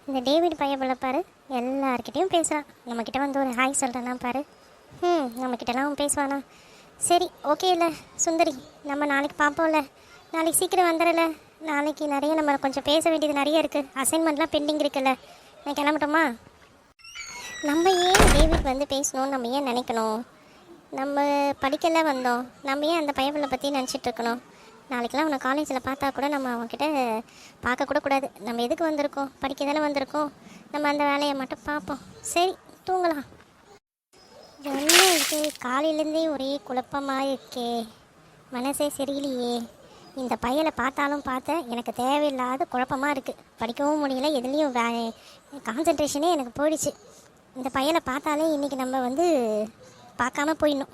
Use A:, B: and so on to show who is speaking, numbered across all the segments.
A: இந்த டேவிட் பையன் போல பாரு, எல்லார்கிட்டையும் பேசுகிறான். நம்மக்கிட்ட வந்து ஒரு ஹாய் சொல்கிறேன்னா பாரு. நம்மக்கிட்டலாம் அவன் பேசுவானா? சரி, ஓகே இல்லை சுந்தரி, நம்ம நாளைக்கு பார்ப்போம்ல. நாளைக்கு சீக்கிரம் வந்துடல. நாளைக்கு நிறைய நம்ம கொஞ்சம் பேச வேண்டியது நிறைய இருக்குது. அசைன்மெண்ட்லாம் பெண்டிங் இருக்குல்ல. நான் கிளம்பட்டோமா? நம்ம ஏன் டேவிட் வந்து பேசணும்னு நம்ம ஏன் நினைக்கணும்? நம்ம படிக்கல வந்தோம். நம்ம ஏன் அந்த பையனை பற்றி நினச்சிட்டு இருக்கணும்? நாளைக்கெல்லாம் அவனை காலேஜில் பார்த்தா கூட நம்ம அவன்கிட்ட பார்க்கக்கூட கூடாது. நம்ம எதுக்கு வந்திருக்கோம்? படிக்க தானே வந்திருக்கோம். நம்ம அந்த வேலையை மட்டும் பார்ப்போம். சரி, தூங்கலாம். என்ன இது காலையிலேருந்தே ஒரே குழப்பமாக இருக்கே, மனசே சரியில்லையே. இந்த பையலை பார்த்தாலும் பார்த்தேன், எனக்கு தேவையில்லாத குழப்பமாக இருக்குது. படிக்கவும் முடியல, எதுலேயும் கான்சன்ட்ரேஷனே எனக்கு போயிடுச்சு. இந்த பையலை பார்த்தாலே இன்றைக்கி நம்ம வந்து பார்க்காம போயிடணும்.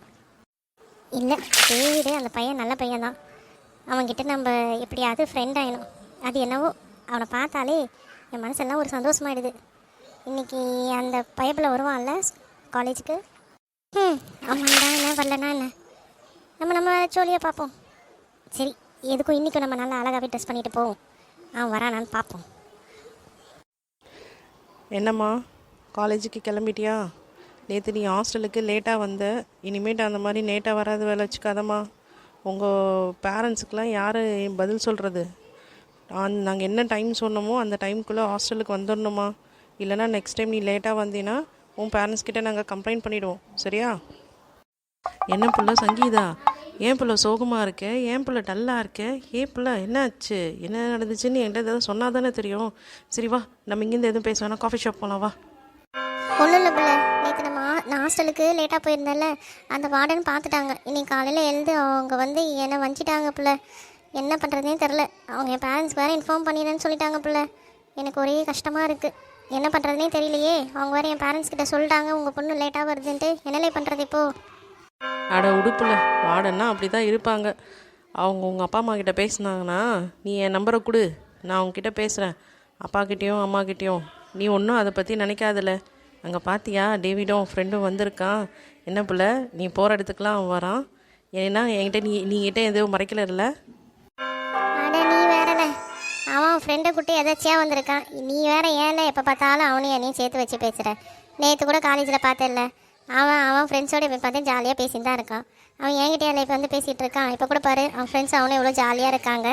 A: இல்லை, டேவிடு அந்த பையன் நல்ல பையன்தான். அவன்கிட்ட நம்ம எப்படியாவது ஃப்ரெண்ட் ஆகிடும். அது என்னவோ அவனை பார்த்தாலே என் மனசெல்லாம் ஒரு சந்தோஷமாயிடுது. இன்றைக்கி அந்த பையப்பில் வருவான்ல காலேஜுக்கு. அவன் தான் என்ன வரலன்னா என்ன, நம்ம ஜோலியாக பார்ப்போம். சரி, எதுக்கும் இன்றைக்கும் நம்ம நல்லா அழகாகவே ட்ரெஸ் பண்ணிட்டு போவோம். அவன் வரானான்னு பார்ப்போம்.
B: என்னம்மா, காலேஜுக்கு கிளம்பிட்டியா? நேற்று நீ ஹாஸ்டலுக்கு லேட்டாக வந்த. இனிமேட்டு அந்த மாதிரி லேட்டாக வராது வேலை வச்சுக்காதம்மா. உங்கள் பேரண்ட்ஸுக்கெலாம் யார் பதில் சொல்கிறது? நாங்கள் என்ன டைம் சொன்னோமோ அந்த டைமுக்குள்ளே ஹாஸ்டலுக்கு வந்துடணுமா? இல்லைனா நெக்ஸ்ட் டைம் நீ லேட்டாக வந்தீங்கன்னா உன் பேரண்ட்ஸ்கிட்ட நாங்கள் கம்ப்ளைண்ட் பண்ணிவிடுவோம். சரியா? என்ன பிள்ளை சங்கீதா, ஏன் பிள்ளை சோகமாக இருக்க? ஏன் பிள்ளை டல்லாக இருக்க? ஏன் பிள்ளை என்ன ஆச்சு? என்ன நடந்துச்சுன்னு என்கிட்ட எதாவது சொன்னால் தானே தெரியும். சரி வா, நம்ம இங்கேருந்து எதுவும் பேச வேணாம், காஃபி ஷாப் போகலாம் வா.
A: ஒன்றும் இல்லை பிள்ளை, நேற்று நான் ஹாஸ்டலுக்கு லேட்டாக போயிருந்தேன்ல, அந்த வார்டன் பார்த்துட்டாங்க. இன்னைக்கு காலையில் எழுந்து அவங்க வந்து என்னை வஞ்சிட்டாங்க பிள்ளை. என்ன பண்ணுறதுனே தெரில. அவங்க என் பேரண்ட்ஸ் வேறு இன்ஃபார்ம் பண்ணிடுறேன்னு சொல்லிட்டாங்க பிள்ளை. எனக்கு ஒரே கஷ்டமாக இருக்குது. என்ன பண்ணுறதுனே தெரியலையே. அவங்க வேறு என் பேரண்ட்ஸ் கிட்ட சொல்லிட்டாங்க உங்கள் பொண்ணு லேட்டாக வருதுன்ட்டு. என்னலே பண்ணுறது இப்போது?
B: அட உடுப்புல, வார்டன்னா அப்படி தான் இருப்பாங்க. அவங்க உங்கள் அப்பா அம்மா கிட்ட பேசினாங்கன்னா நீ என் நம்பரை கொடு, நான் அவங்கக்கிட்ட பேசுகிறேன். அப்பாக்கிட்டேயும் அம்மாக்கிட்டேயும். நீ ஒன்றும் அதை பற்றி நினைக்காதில்ல. அங்கே பார்த்தியா, டேவிடும் ஃப்ரெண்டும் வந்திருக்கான். என்ன பிள்ளை, நீ போகிற இடத்துக்குலாம் அவன் வரான். ஏன்னா என்கிட்ட நீங்கிட்ட எதுவும் மறைக்கல இல்லை?
A: அட நீ வேறல, அவன் ஃப்ரெண்டை கூட்டி எதாச்சியாக வந்திருக்கான். நீ வேற ஏன்ல எப்போ பார்த்தாலும் அவனையும் என்னையும் சேர்த்து வச்சு பேசுகிற? நேற்று கூட காலேஜில் பார்த்தேன்ல, அவன் ஃப்ரெண்ட்ஸோடு இப்போ பார்த்து ஜாலியாக பேசிட்டு தான் இருக்கான். அவன் என்கிட்ட இப்போ வந்து பேசிகிட்டு இருக்கான். இப்போ கூட பாரு, அவன் ஃப்ரெண்ட்ஸ் அவனும் எவ்வளோ ஜாலியாக இருக்காங்க.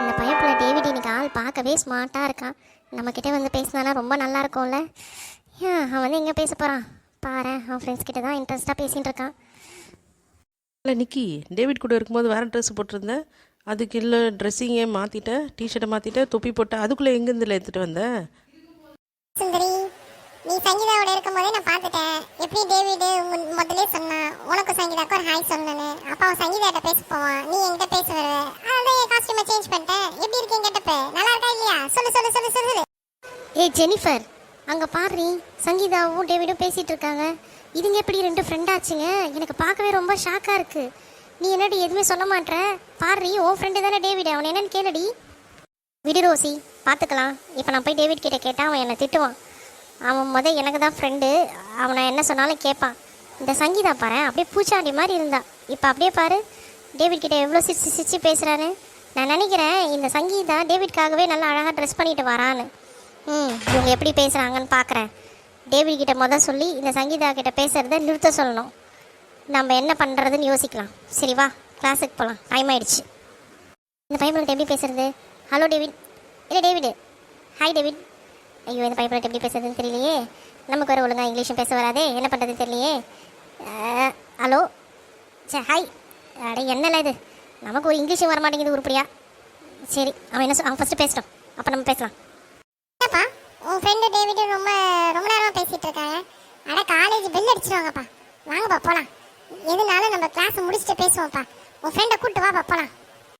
A: இந்த பையப்பில் டேவிட் இன்னைக்கு ஆள் பார்க்கவே ஸ்மார்ட்டாக இருக்கான். நம்மக்கிட்ட வந்து பேசினானா ரொம்ப நல்லா இருக்கும்ல. அவன் வந்து எங்கே பேச போகிறான் பாரு, அவன் ஃப்ரெண்ட்ஸ் கிட்ட தான் இன்ட்ரெஸ்ட்டாக பேசிகிட்டு இருக்கான்.
B: இல்லை நிக்கி, டேவிட் கூட இருக்கும்போது வேறு ட்ரெஸ் போட்டிருந்தேன். அதுக்கு இல்லை ட்ரெஸ்ஸிங்கே மாற்றிட்டேன், டிஷர்ட்டை மாற்றிட்டேன், தொப்பி போட்டேன். அதுக்குள்ளே எங்கேருந்துல எடுத்துகிட்டு வந்தேன்?
C: சுந்தரி, நீ சங்கீதாவோட இருக்கும்போதே நான் பார்த்துட்டேன். எப்படி டேவிடு முதல்ல சொன்னான் உனக்கு சங்கீதாவுக்கு ஒரு ஹாய் சொல்லணுன்னு. அப்போ அவன் சங்கீதாட்ட பேச போவான், நீ என்கிட்ட பேச வருவ. அதான் என் காஸ்டியூமை சேஞ்ச் பண்ணிட்டேன். எப்படி இருக்கீங்க கேட்டப்ப நல்லா இருக்கா இல்லையா? சொல்லு சொல்லு சொல்லு சொல்லு.
A: ஏய் ஜெனிஃபர், அங்கே பாரு, சங்கீதாவும் டேவிடும் பேசிகிட்டு இருக்காங்க. இதுங்க எப்படி ரெண்டு ஃப்ரெண்டாச்சுங்க? எனக்கு பார்க்கவே ரொம்ப ஷாக்காக இருக்குது. நீ என்னடி எதுவுமே சொல்ல மாட்டேற? பாரு, உன் ஃப்ரெண்டு தானே டேவிட், அவன் என்னன்னு கேளுடி. விடு ரோசி, பார்த்துக்கலாம். இப்போ நான் போய் டேவிட் கிட்டே கேட்டால் அவன் என்னை திட்டுவான். அவன் எனக்கு தான் ஃப்ரெண்டு, அவனை என்ன சொன்னாலும் கேட்பான். இந்த சங்கீதா பாரு, அப்படியே பூச்சாண்டி மாதிரி இருந்தா. இப்போ அப்படியே பாரு, டேவிட் கிட்டே எவ்வளோ சிரிச்சு சிரிச்சு பேசுகிறாரு. நான் நினைக்கிறேன் இந்த சங்கீதா டேவிட்காகவே நல்லா அழகாக ட்ரெஸ் பண்ணிட்டு வரான்னு. இவங்க எப்படி பேசுகிறாங்கன்னு பார்க்குறேன். டேவிட் கிட்ட முதல் சொல்லி இந்த சங்கீதா கிட்ட பேசுகிறத நிறுத்த சொல்லணும். நம்ம என்ன பண்ணுறதுன்னு யோசிக்கலாம். சரி வா, கிளாஸுக்கு போகலாம், டைம் ஆகிடுச்சு. இந்த பையன்கிட்ட எப்படி பேசுறது? Hello David. இல்லை டேவிடு, ஹாய் டேவிட். ஐயோ, இந்த பையன்கிட்ட எப்படி பேசுறதுன்னு தெரியலையே. நமக்கு வர ஒழுங்காக இங்கிலீஷும் பேச வராதே, என்ன பண்ணுறதுன்னு தெரியலையே. ஹலோ, சரி ஹாய். அட என்னல இது, நமக்கு ஒரு இங்கிலீஷும் வர மாட்டேங்குது உருப்படியா. சரி, அவன் ஃபஸ்ட்டு பேசிட்டோம், அப்போ நம்ம பேசலாம்.
C: என்னப்பா, உன் ஃப்ரெண்டு டேவிடு ரொம்ப ரொம்ப நேரமாக பேசிகிட்டு இருக்காங்க. அட காலேஜ் பெல் அடிச்சிருவாங்கப்பா. வாங்கப்பா போகலாம். எதுனாலும் நம்ம கிளாஸ் முடிச்சுட்டு பேசுவோம்ப்பா. உன் ஃப்ரெண்டை கூப்பிட்டு வாப்பா போகலாம்.